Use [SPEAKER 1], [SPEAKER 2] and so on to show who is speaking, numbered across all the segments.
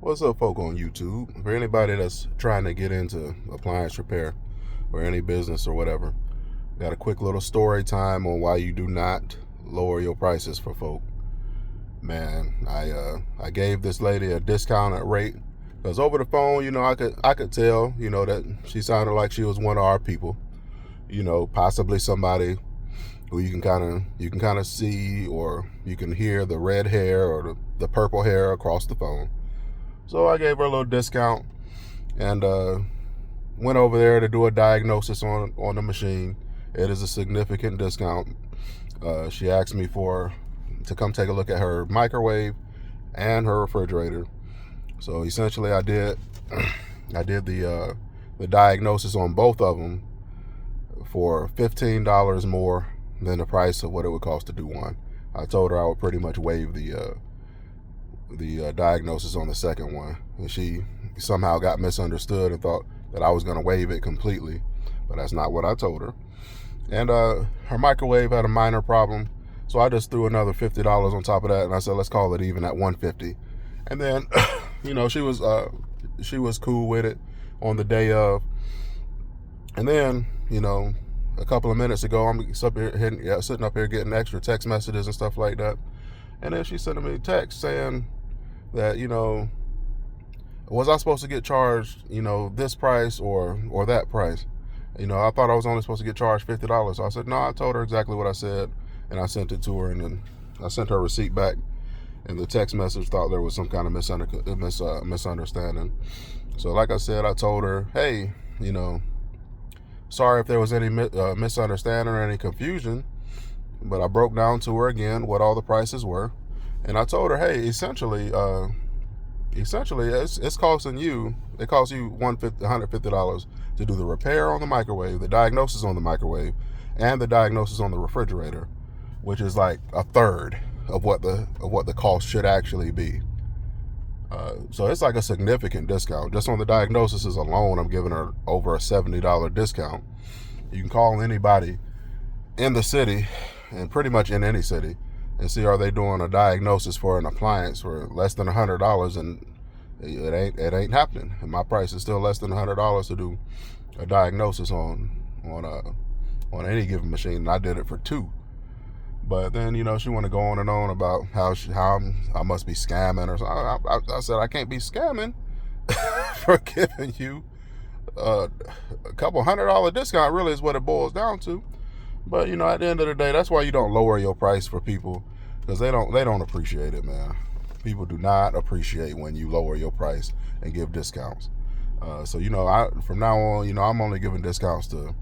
[SPEAKER 1] What's up, folk on YouTube? For anybody that's trying to get into appliance repair or any business or whatever, got a quick little story time on why you do not lower your prices for folk. Man, I gave this lady a discounted rate because over the phone, I could tell, that she sounded like she was one of our people. Possibly somebody who you can kind of see, or you can hear the red hair or the purple hair across the phone. So I gave her a little discount and went over there to do a diagnosis on the machine. It is a significant discount. She asked me to come take a look at her microwave and her refrigerator. So essentially, I did the diagnosis on both of them for $15 more than the price of what it would cost to do one. I told her I would pretty much waive the diagnosis on the second one, and she somehow got misunderstood and thought that I was going to waive it completely, but that's not what I told her. And her microwave had a minor problem, so I just threw another $50 on top of that, and I said, let's call it even at $150. And then she was cool with it on the day of. And then a couple of minutes ago, I'm sitting up here getting extra text messages and stuff like that, and then she sent me a text saying that, was I supposed to get charged, this price or that price? I thought I was only supposed to get charged $50. So I said, no, I told her exactly what I said, and I sent it to her, and then I sent her a receipt back, and the text message thought there was some kind of misunderstanding. So like I said, I told her, hey, sorry if there was any misunderstanding or any confusion, but I broke down to her again what all the prices were. And I told her, hey, essentially, it's costing you. It costs you $150 to do the repair on the microwave, the diagnosis on the microwave, and the diagnosis on the refrigerator, which is like a third of what the cost should actually be. So it's like a significant discount. Just on the diagnoses alone, I'm giving her over a $70 discount. You can call anybody in the city, and pretty much in any city, and see, are they doing a diagnosis for an appliance for less than $100, and it ain't happening. And my price is still less than $100 to do a diagnosis on any given machine, and I did it for two. But then she want to go on and on about how I must be scamming or something. I said I can't be scamming for giving you a couple $100 discount. Really is what it boils down to. But at the end of the day, that's why you don't lower your price for people, because they don't appreciate it, man. People do not appreciate when you lower your price and give discounts. So from now on, I'm only giving discounts to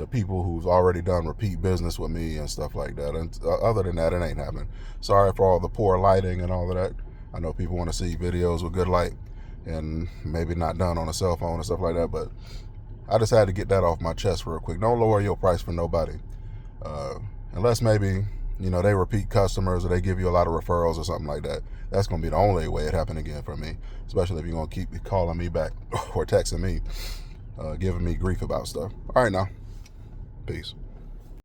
[SPEAKER 1] people who've already done repeat business with me and stuff like that. And other than that, it ain't happening. Sorry for all the poor lighting and all of that. I know people want to see videos with good light and maybe not done on a cell phone and stuff like that, but I just had to get that off my chest real quick. Don't lower your price for nobody. Unless maybe, they repeat customers or they give you a lot of referrals or something like that. That's going to be the only way it happened again for me, especially if you're going to keep calling me back or texting me, giving me grief about stuff. All right, now. Peace.